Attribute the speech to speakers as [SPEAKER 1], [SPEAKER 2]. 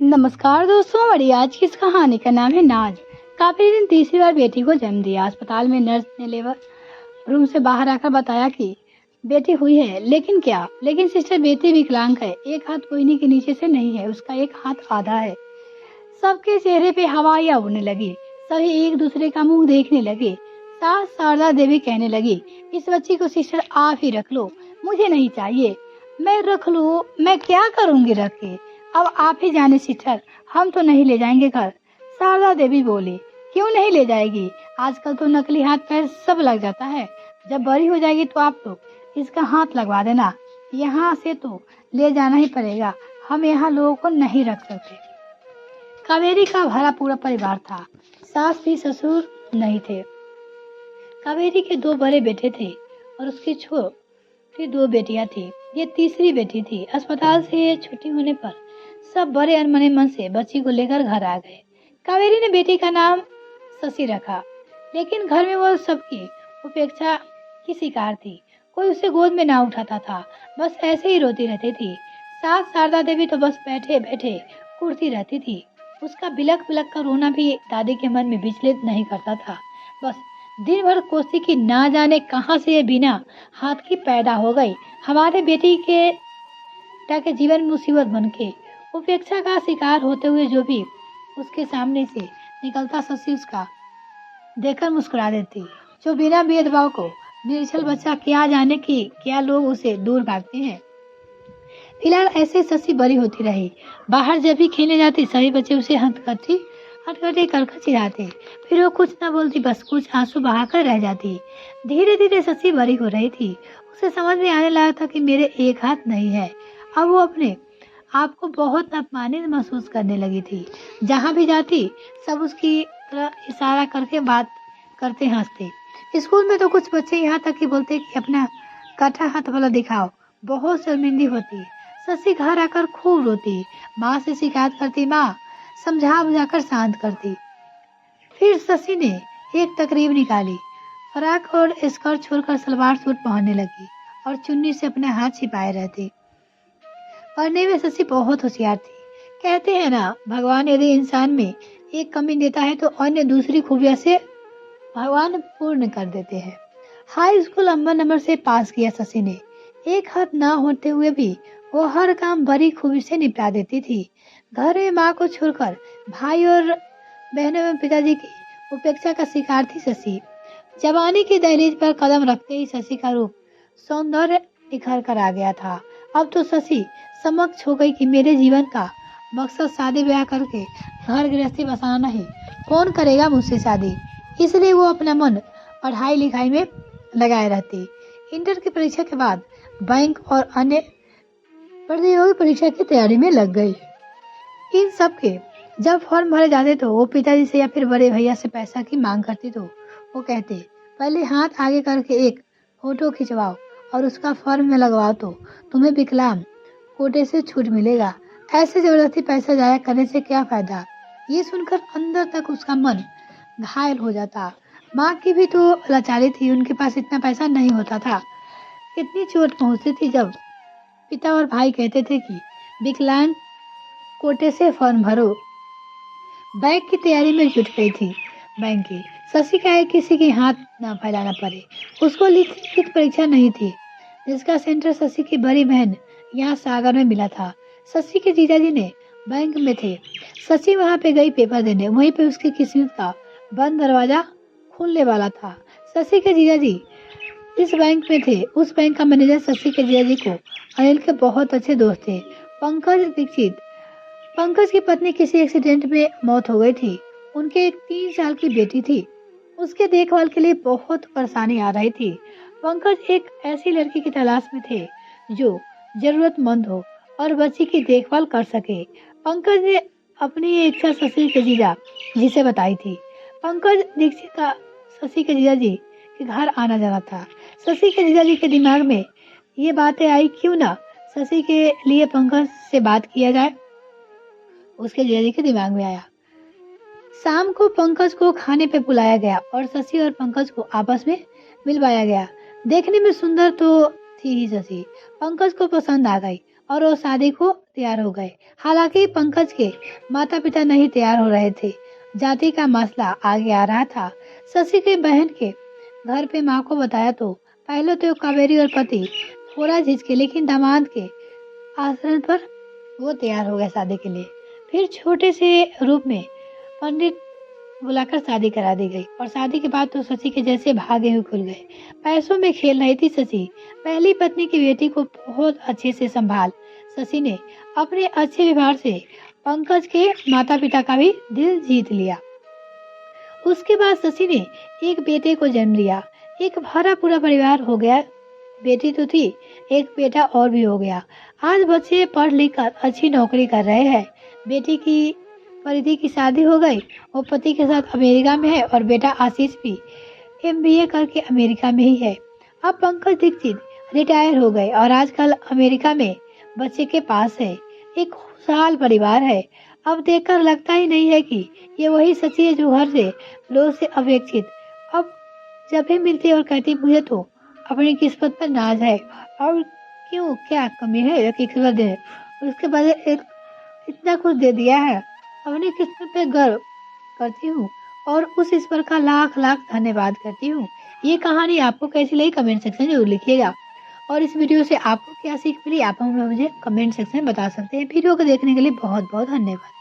[SPEAKER 1] नमस्कार दोस्तों, हमारी आज की इस कहानी का नाम है नाज। काफी दिन तीसरी बार बेटी को जन्म दिया। अस्पताल में नर्स ने लेबर रूम से बाहर आकर बताया कि बेटी हुई है, लेकिन सिस्टर बेटी विकलांग है। एक हाथ कोहनी के नीचे से नहीं है, उसका एक हाथ आधा है। सबके चेहरे पे हवाइयाँ उड़ने लगी। सभी एक दूसरे का मुंह देखने लगे। सास शारदा देवी कहने लगी, इस बच्ची को सिस्टर आप ही रख लो, मुझे नहीं चाहिए। मैं रख लूं, मैं क्या करूंगी रख के। अब आप ही जाने सिस्टर, हम तो नहीं ले जाएंगे घर। शारदा देवी बोली, क्यों नहीं ले जाएगी? आजकल तो नकली हाथ पैर सब लग जाता है। जब बड़ी हो जाएगी तो आप लोग इसका हाथ लगवा देना। यहाँ से तो ले जाना ही पड़ेगा, हम यहाँ लोगों को नहीं रख सकते। कावेरी का भरा पूरा परिवार था। सास भी ससुर नहीं थे। कावेरी के दो बड़े बेटे थे और उसकी छोटी दो बेटियां थी। ये तीसरी बेटी थी। अस्पताल से छुट्टी होने पर सब बड़े अनमने मन से बच्ची को लेकर घर आ गए। कावेरी ने बेटी का नाम शशि रखा, लेकिन घर में वो सबकी उपेक्षा की शिकार थी। कोई उसे गोद में ना उठाता था, बस ऐसे ही रोती रहती थी। सास शारदा देवी तो बस बैठे बैठे कुर्ती रहती थी। उसका बिलक बिलक का रोना भी दादी के मन में विचलित नहीं करता था। बस दिन भर कोसी की ना जाने कहां से ये बिना हाथ की पैदा हो गई। हमारे बेटी के जीवन में मुसीबत बन के उपेक्षा का शिकार होते हुए जो भी उसके सामने से निकलता, शशि उसका देखकर मुस्कुरा देती। जो बिना भेदभाव को निर्छल बच्चा, क्या जाने कि क्या लोग उसे दूर भागते हैं। फिलहाल ऐसे शशि बड़ी होती रही। बाहर जब भी खेलने जाती सभी बच्चे उसे हथकटी कर चिढ़ाते। फिर वो कुछ न बोलती, बस कुछ आंसू बहाकर रह जाती। धीरे धीरे शशि बड़ी हो रही थी। उसे समझ में आने लगा था कि मेरे एक हाथ नहीं है। अब वो अपने आप को बहुत अपमानित महसूस करने लगी थी। जहाँ भी जाती सब उसकी तरह इशारा करके बात करते, हंसते। स्कूल में तो कुछ बच्चे यहाँ तक कि बोलते कि अपना काटा हाथ वाला दिखाओ। बहुत शर्मिंदी होती। शशि घर आकर खूब रोती, माँ से शिकायत करती। माँ समझा बुझाकर शांत करती। फिर शशि ने एक तकरीब निकाली। फ्रॉक और स्कर्ट छोड़कर सलवार सूट पहनने लगी और चुन्नी से अपने हाथ छिपाए रहती। पढ़ने में शशि बहुत होशियार थी। कहते हैं ना, भगवान यदि इंसान में एक कमी देता है तो अन्य दूसरी खूबियां से भगवान पूर्ण कर देते हैं। हाई स्कूल नंबर से पास किया शशि ने। एक हाथ ना होते हुए भी वो हर काम बड़ी खूबी से निपटा देती थी। घर में माँ को छोड़कर भाई और बहनों में पिताजी की उपेक्षा का शिकार थी शशि। जवानी की दहलीज पर कदम रखते ही शशि का रूप सौंदर्य निखर कर आ गया था। अब तो शशि समक्ष हो गई कि मेरे जीवन का मकसद शादी ब्याह करके घर गृहस्थी बसाना नहीं। कौन करेगा मुझसे शादी? इसलिए वो अपना मन पढ़ाई लिखाई में लगाए रहती। इंटर की परीक्षा के बाद बैंक और अन्य प्रतियोगी परीक्षा की तैयारी में लग गई। इन सब के जब फॉर्म भरे जाते तो वो पिताजी से या फिर बड़े भैया से पैसा की मांग करती तो वो कहते, पहले हाथ आगे करके एक फोटो खिंचवाओ और उसका फॉर्म में लगवाओ तो तुम्हें विकलांग कोटे से छूट मिलेगा। ऐसे जबरदस्ती पैसा जाया करने से क्या फायदा? ये सुनकर अंदर तक उसका मन घायल हो जाता। माँ की भी तो लाचारी थी, उनके पास इतना पैसा नहीं होता था। कितनी चोट पहुंचती थी जब पिता और भाई कहते थे कि विकलांग कोटे से फॉर्म भरो। बैंक की तैयारी में जुट गई थी। बैंक की शशि का है किसी के हाथ ना फैलाना पड़े। उसको लिखित परीक्षा नहीं थी, जिसका सेंटर शशि की बड़ी बहन यहाँ सागर में मिला था। शशि के जीजाजी ने बैंक में थे। शशि वहाँ पे गई पेपर देने। वहीं पे उसकी किस्मत का बंद दरवाजा खुलने वाला था। शशि के जीजाजी इस बैंक में थे। उस बैंक का मैनेजर शशि के जीजाजी को अनिल के बहुत अच्छे दोस्त थे, पंकज दीक्षित। पंकज की पत्नी किसी एक्सीडेंट में मौत हो गई थी। उनके एक 3 साल की बेटी थी। उसके देखभाल के लिए बहुत परेशानी आ रही थी। पंकज एक ऐसी लड़की की तलाश में थे जो जरूरतमंद हो और बच्ची की देखभाल कर सके। पंकज ने अपनी ये इच्छा शशि के जीजा जी से बताई थी। पंकज दीक्षित का शशि के जीजा जी के घर आना जाना था। शशि के जीजा जी के दिमाग में ये बातें आई, क्यों ना शशि के लिए पंकज से बात किया जाए। उसके जीजा जी के दिमाग में आया। शाम को पंकज को खाने पे बुलाया गया और शशि और पंकज को आपस में मिलवाया गया। देखने में सुंदर तो थी ही शशि। पंकज को पसंद आ गई। और वो शादी को तैयार हो गए। हालांकि पंकज के माता पिता नहीं तैयार हो रहे थे। जाति का मसला आगे आ रहा था। शशि की बहन के घर पे माँ को बताया तो पहले तो कावेरी और पति थोड़ा झिझके, लेकिन दामाद के आश्रम पर वो तैयार हो गए शादी के लिए। फिर छोटे से रूप में पंडित बुलाकर शादी करा दी गई और शादी के बाद तो शशि के जैसे भागे हुए खुल गए। पैसों में खेल रही थी शशि। पहली पत्नी की बेटी को बहुत अच्छे से संभाल शशि ने अपने अच्छे व्यवहार से पंकज के माता पिता का भी दिल जीत लिया। उसके बाद शशि ने एक बेटे को जन्म दिया। एक भरा पूरा परिवार हो गया। बेटी तो थी, एक बेटा और भी हो गया। आज बच्चे पढ़ लिख कर अच्छी नौकरी कर रहे हैं। बेटी की परिधि की शादी हो गई। वो पति के साथ अमेरिका में है और बेटा आशीष भी एमबीए करके अमेरिका में ही है। अब पंकज दीक्षित रिटायर हो गए और आजकल अमेरिका में बच्चे के पास है। एक खुशहाल परिवार है। अब देखकर लगता ही नहीं है कि ये वही सच्ची है जो घर से लोग से अपेक्षित। अब जब भी मिलती और कहती मुझे तो अपनी किस्मत पर नाज है और क्यों क्या कमी है एक किस्मत दे, उसके बाद एक इतना कुछ दे दिया है। अपनी किस्मत पे गर्व करती हूँ और उस ईश्वर का लाख लाख धन्यवाद करती हूँ। ये कहानी आपको कैसी लगी कमेंट सेक्शन में जरूर लिखिएगा और इस वीडियो से आपको क्या सीख मिली आप हमें मुझे कमेंट सेक्शन में बता सकते हैं। वीडियो को देखने के लिए बहुत बहुत धन्यवाद।